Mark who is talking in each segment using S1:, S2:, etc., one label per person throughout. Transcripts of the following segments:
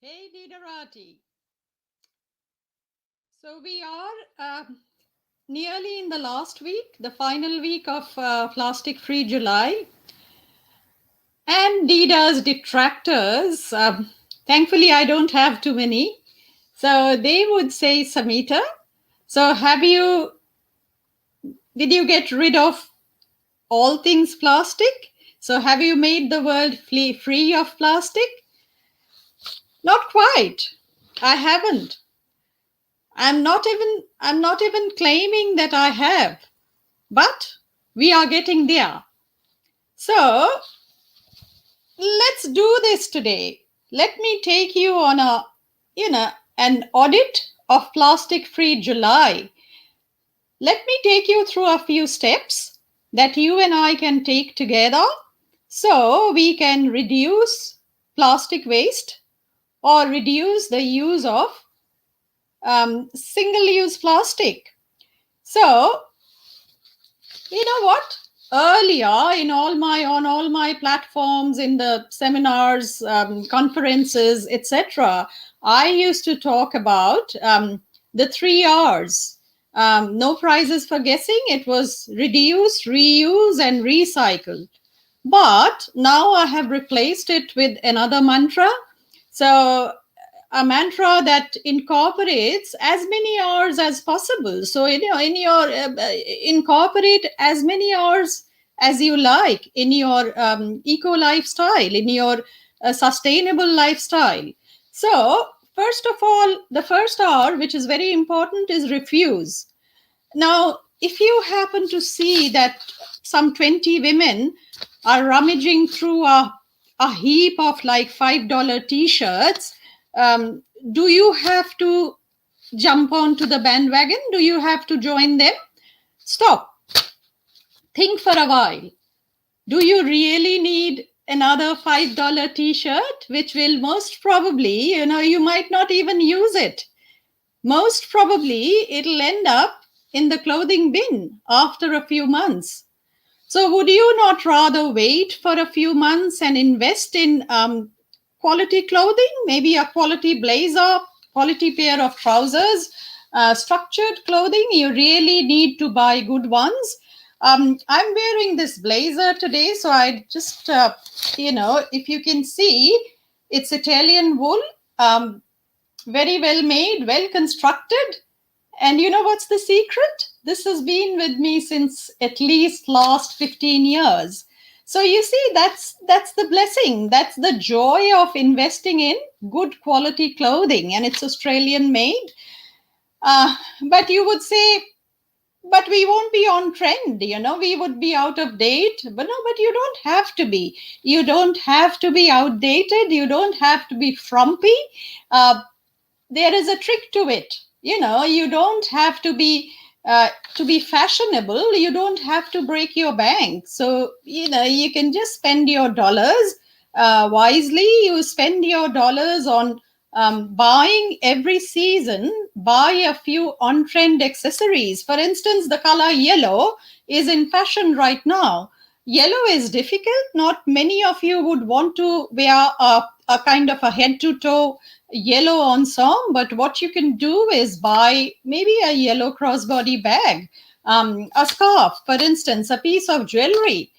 S1: Hey, Deidaa. So we are nearly in the last week, the final week of Plastic Free July. And Deidaa's detractors, thankfully, I don't have too many. So they would say, Samita, so did you get rid of all things plastic? So have you made the world free of plastic? Not quite. I haven't. I'm not even claiming that I have, but we are getting there. So let's do this today. Let me take you on an audit of Plastic Free July. Let me take you through a few steps that you and I can take together so we can reduce plastic waste or reduce the use of single-use plastic. So, you know what? Earlier, on all my platforms, in the seminars, conferences, etc., I used to talk about the 3 R's. No prizes for guessing. It was reduce, reuse, and recycle. But now I have replaced it with another mantra. So a mantra that incorporates as many hours as possible. So in your incorporate as many hours as you like in your eco lifestyle, in your sustainable lifestyle. So first of all, the first R, which is very important, is refuse. Now, if you happen to see that some 20 women are rummaging through a heap of like $5 t-shirts, um, do you have to jump onto the bandwagon? Do you have to join them? Stop. Think for a while. Do you really need another $5 t-shirt, which will most probably, you might not even use it? Most probably it'll end up in the clothing bin after a few months. So would you not rather wait for a few months and invest in quality clothing, maybe a quality blazer, quality pair of trousers, structured clothing? You really need to buy good ones. I'm wearing this blazer today, so I just, if you can see, it's Italian wool, very well made, well constructed. And you know what's the secret? This has been with me since at least last 15 years. So you see, that's the blessing. That's the joy of investing in good quality clothing, and it's Australian made. Uh, but you would say, but we won't be on trend, we would be out of date. But no, but you don't have to be. You don't have to be outdated. You don't have to be frumpy. Uh, there is a trick to it. You don't have to be fashionable. You don't have to break your bank. So you can just spend your dollars wisely. You spend your dollars on buying every season. Buy a few on trend accessories. For instance, the color yellow is in fashion right now. Yellow is difficult. Not many of you would want to wear a kind of a head to toe yellow ensemble, but what you can do is buy maybe a yellow crossbody bag, a scarf, for instance, a piece of jewelry,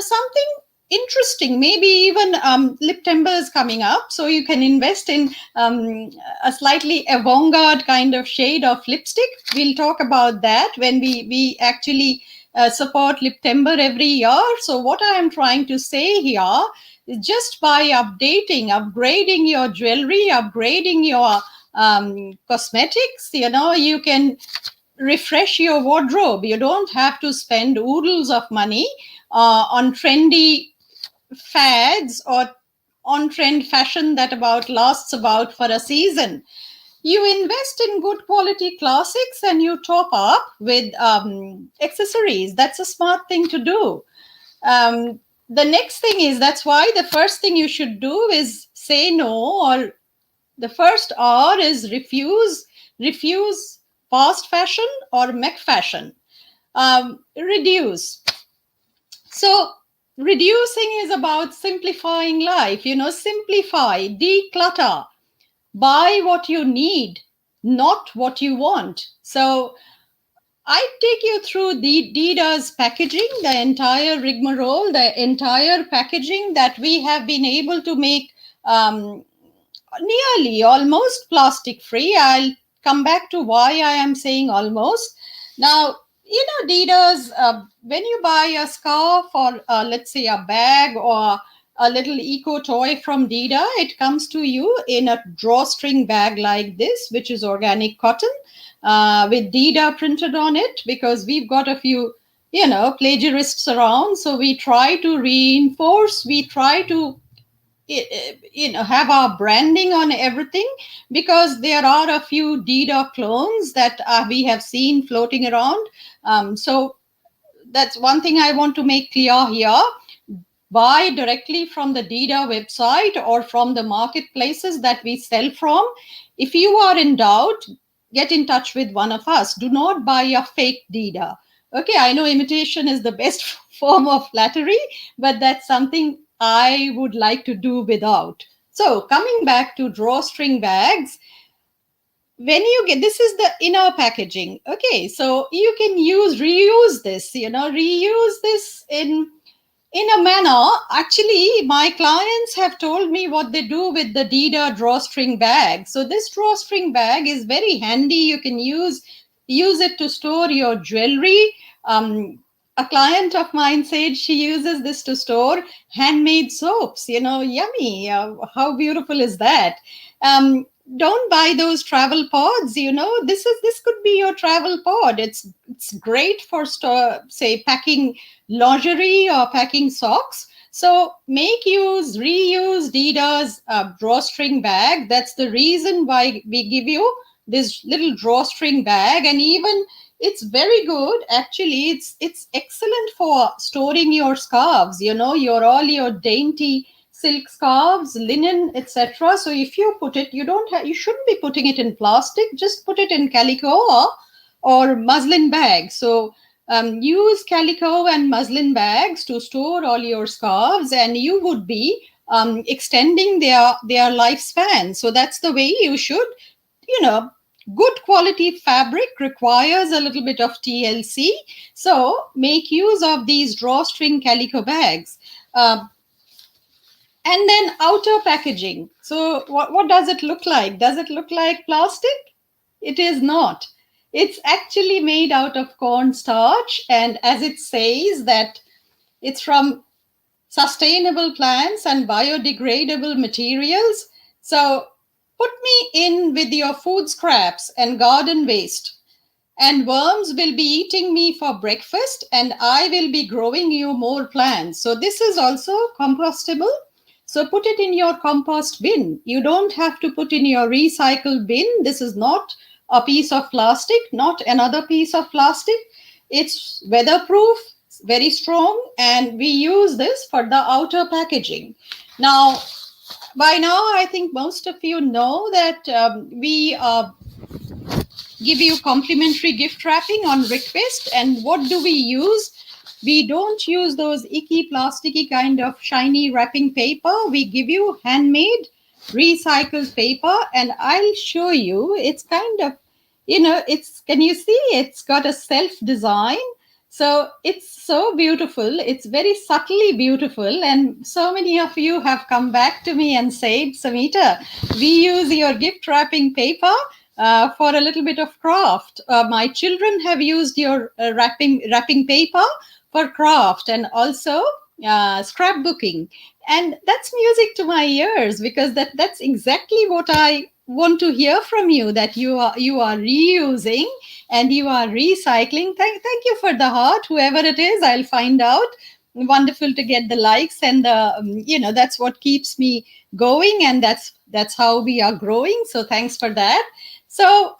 S1: something interesting. Maybe even lip timber is coming up, so you can invest in a slightly avant-garde kind of shade of lipstick. We'll talk about that when we actually support lip timber every year. So what I am trying to say here, just by upgrading your jewelry, upgrading your cosmetics, you can refresh your wardrobe. You don't have to spend oodles of money on trendy fads or on trend fashion that lasts about for a season. You invest in good quality classics and you top up with accessories. That's a smart thing to do. The next thing is, that's why the first thing you should do is say no, or the first R is refuse fast fashion or mech fashion. Reduce. So reducing is about simplifying life, simplify, declutter. buy what you need, not what you want. So I take you through the Deidaa's packaging, the entire rigmarole, the entire packaging that we have been able to make nearly almost plastic free. I'll come back to why I am saying almost. Now, Deidaa's, when you buy a scarf or let's say a bag or a little eco toy from Deidaa, it comes to you in a drawstring bag like this, which is organic cotton with Deidaa printed on it, because we've got a few, plagiarists around. So we try to reinforce, we try to have our branding on everything, because there are a few Deidaa clones that we have seen floating around. So that's one thing I want to make clear here. Buy directly from the Deidaa website or from the marketplaces that we sell from. If you are in doubt, get in touch with one of us. Do not buy a fake Deidaa. Okay, I know imitation is the best form of flattery, but that's something I would like to do without. So coming back to drawstring bags, when you get, this is the inner packaging. Okay, so you can reuse this, reuse this in a manner. Actually, my clients have told me what they do with the Deidaa drawstring bag. So this drawstring bag is very handy. You can use it to store your jewelry. A client of mine said she uses this to store handmade soaps. Yummy. How beautiful is that? Don't buy those travel pods. This could be your travel pod. It's great for say packing lingerie or packing socks. So reuse Deidaa's drawstring bag. That's the reason why we give you this little drawstring bag. And even it's very good. Actually, it's excellent for storing your scarves, all your dainty silk scarves, linen, etc. So if you put it, you shouldn't be putting it in plastic. Just put it in calico or muslin bags. So use calico and muslin bags to store all your scarves, and you would be extending their lifespan. So that's the way you should. Good quality fabric requires a little bit of TLC. So make use of these drawstring calico bags. And then outer packaging. So what does it look like? Does it look like plastic? It is not. It's actually made out of cornstarch, and as it says that it's from sustainable plants and biodegradable materials. So put me in with your food scraps and garden waste, and worms will be eating me for breakfast, and I will be growing you more plants. So this is also compostable. So put it in your compost bin. You don't have to put in your recycle bin. This is not a piece of plastic, not another piece of plastic. It's weatherproof, very strong, and we use this for the outer packaging. Now, by now, I think most of you know that we give you complimentary gift wrapping on request. And what do we use? We don't use those icky, plasticky kind of shiny wrapping paper. We give you handmade, recycled paper, and I'll show you. It's kind of, can you see? It's got a self-design. So it's so beautiful. It's very subtly beautiful. And so many of you have come back to me and said, Samita, we use your gift wrapping paper for a little bit of craft. My children have used your wrapping paper for craft and also scrapbooking. And that's music to my ears, because that's exactly what I want to hear from you, that you are reusing and you are recycling. Thank you for the heart, whoever it is. I'll find out. Wonderful to get the likes, and the that's what keeps me going, and that's how we are growing. So thanks for that. So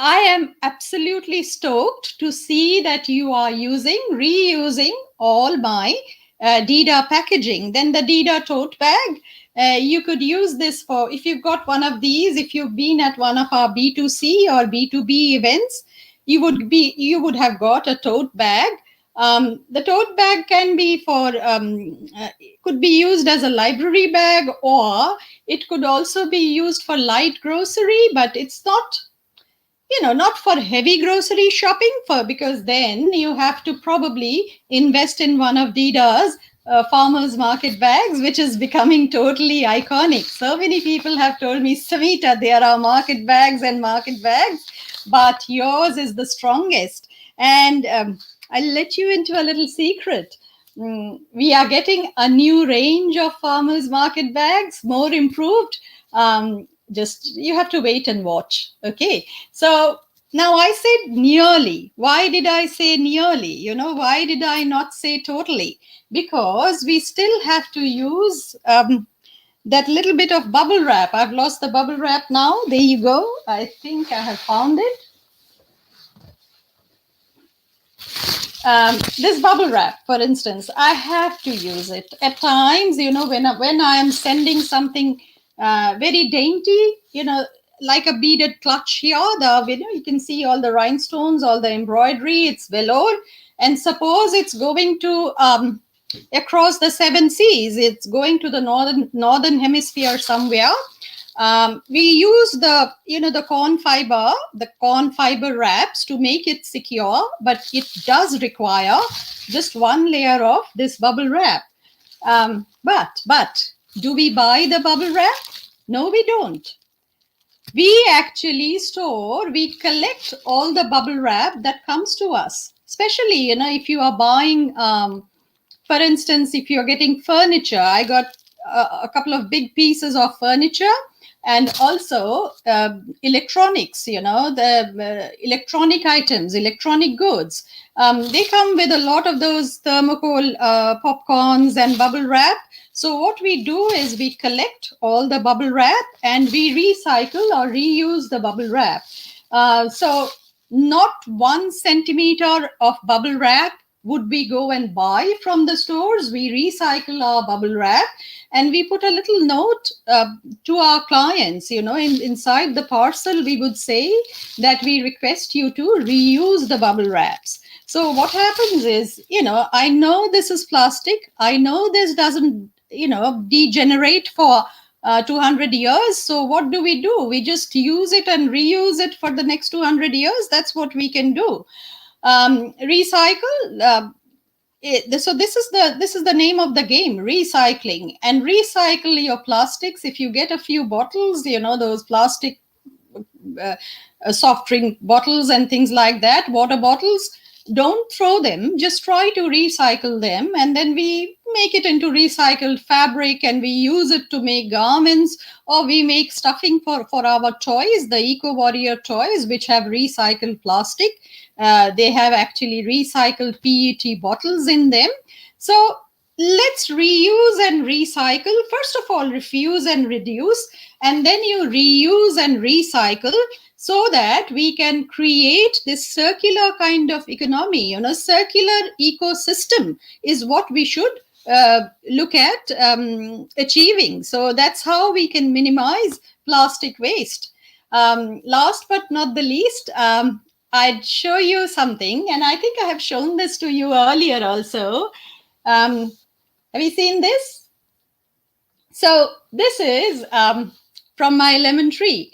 S1: I am absolutely stoked to see that you are reusing all my Deidaa packaging. Then the Deidaa tote bag, you could use this for, if you've got one of these, if you've been at one of our B2C or B2B events, you would have got a tote bag The tote bag can be could be used as a library bag, or it could also be used for light grocery, but it's not, not for heavy grocery shopping, because then you have to probably invest in one of Deidaa's farmers market bags, which is becoming totally iconic. So many people have told me, Samita, there are market bags and market bags, but yours is the strongest. And I'll let you into a little secret. We are getting a new range of farmers market bags, more improved. Just you have to wait and watch. Okay, so now I said nearly. Why did I say nearly? Why did I not say totally? Because we still have to use that little bit of bubble wrap. I've lost the bubble wrap now. There you go. I think I have found it. This bubble wrap, for instance, I have to use it at times. When I am sending something very dainty, like a beaded clutch here, you can see all the rhinestones, all the embroidery. It's velour, and suppose it's going to across the 7 seas. It's going to the northern hemisphere somewhere. We use the corn fiber wraps to make it secure, but it does require just one layer of this bubble wrap. But do we buy the bubble wrap? No, we don't. We actually we collect all the bubble wrap that comes to us, especially, if you are buying, for instance, if you're getting furniture. I got a couple of big pieces of furniture, and also electronics, the electronic items, electronic goods. They come with a lot of those thermocol popcorns and bubble wrap. So what we do is we collect all the bubble wrap and we recycle or reuse the bubble wrap. So not 1 centimeter of bubble wrap would we go and buy from the stores. We recycle our bubble wrap and we put a little note to our clients. Inside the parcel, we would say that we request you to reuse the bubble wraps. So what happens is, I know this is plastic. I know this doesn't, degenerate for 200 years. So what do? We just use it and reuse it for the next 200 years. That's what we can do. Recycle. So this is the name of the game, recycling. And recycle your plastics. If you get a few bottles, those plastic soft drink bottles and things like that, water bottles, don't throw them, just try to recycle them. And then we make it into recycled fabric and we use it to make garments, or we make stuffing for our toys, the Eco Warrior toys, which have recycled plastic. They have actually recycled PET bottles in them. So let's reuse and recycle. First of all, refuse and reduce, and then you reuse and recycle, so that we can create this circular kind of economy. Circular ecosystem is what we should look at achieving. So that's how we can minimize plastic waste. Last but not the least, I'd show you something, and I think I have shown this to you earlier also. Have you seen this? So this is from my lemon tree.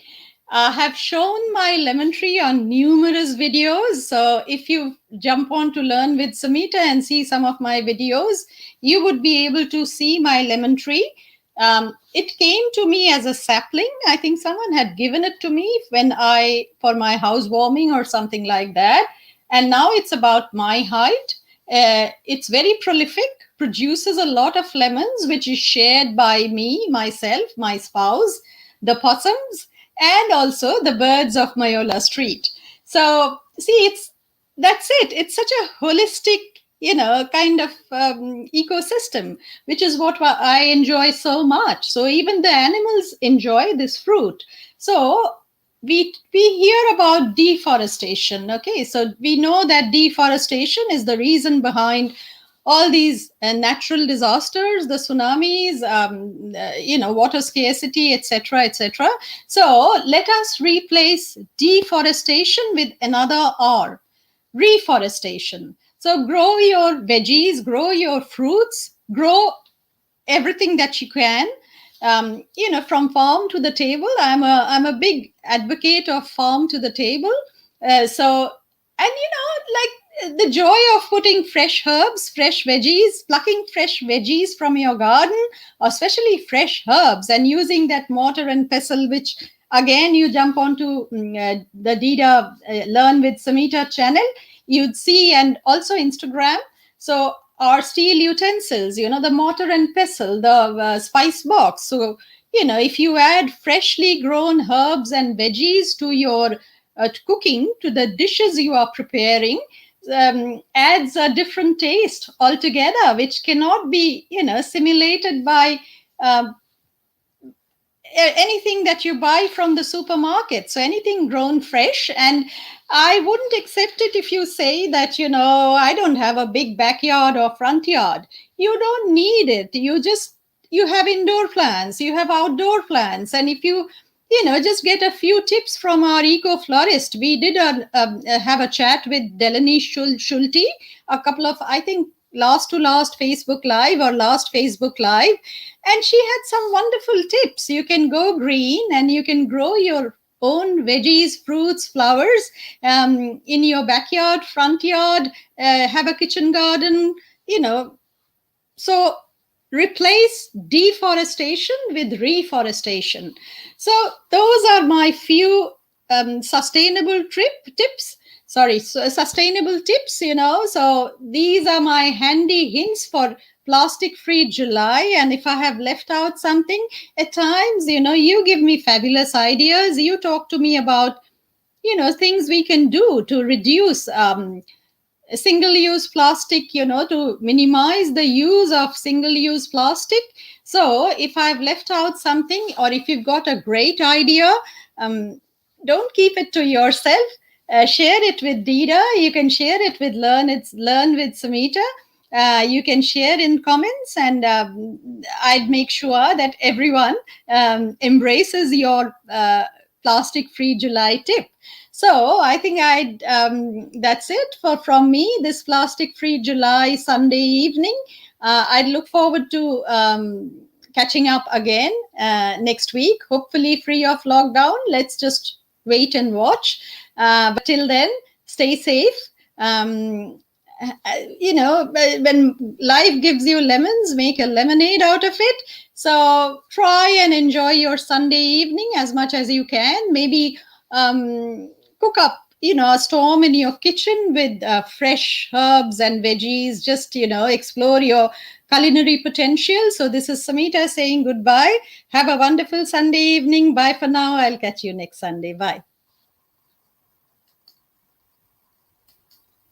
S1: I have shown my lemon tree on numerous videos. So if you jump on to Learn with Samita and see some of my videos, you would be able to see my lemon tree. It came to me as a sapling. I think someone had given it to me for my housewarming or something like that. And now it's about my height. It's very prolific, produces a lot of lemons, which is shared by me, myself, my spouse, the possums, and also the birds of Mayola Street. So see, that's it. It's such a holistic, kind of ecosystem, which is what I enjoy so much. So even the animals enjoy this fruit. So we hear about deforestation. Okay, so we know that deforestation is the reason behind all these natural disasters, the tsunamis, water scarcity, etc., etc. So let us replace deforestation with another R, reforestation. So grow your veggies, grow your fruits, grow everything that you can. From farm to the table. I'm a big advocate of farm to the table. So, and like the joy of putting fresh herbs, fresh veggies, plucking fresh veggies from your garden, or especially fresh herbs, and using that mortar and pestle, which again you jump onto the Deidaa Learn with Samita channel, you'd see, and also Instagram. So our steel utensils, the mortar and pestle, the spice box. So, if you add freshly grown herbs and veggies to your cooking, to the dishes you are preparing, adds a different taste altogether, which cannot be, simulated by anything that you buy from the supermarket. So anything grown fresh. And I wouldn't accept it if you say that, I don't have a big backyard or front yard. You don't need it. You have indoor plants, you have outdoor plants. And if you just get a few tips from our eco florist. We did have a chat with Delaney Schulte, a couple of, I think, last Facebook Live or last Facebook Live. And she had some wonderful tips. You can go green and you can grow your own veggies, fruits, flowers in your backyard, front yard, have a kitchen garden, So replace deforestation with reforestation. So those are my few sustainable tips. Sustainable tips, So these are my handy hints for Plastic Free July. And if I have left out something at times, you give me fabulous ideas. You talk to me about, things we can do to reduce single-use plastic, to minimize the use of single-use plastic. So if I've left out something, or if you've got a great idea, don't keep it to yourself. Share it with Deidaa. You can share it with Learn with Samita. You can share in comments, and I'd make sure that everyone embraces your plastic-free July tip. So I think that's it from me, this plastic-free July Sunday evening. I'd look forward to catching up again next week, hopefully free of lockdown. Let's just wait and watch. But till then, stay safe. When life gives you lemons, make a lemonade out of it. So try and enjoy your Sunday evening as much as you can. Maybe cook up, a storm in your kitchen with fresh herbs and veggies. Just, explore your culinary potential. So this is Samita saying goodbye. Have a wonderful Sunday evening. Bye for now. I'll catch you next Sunday. Bye.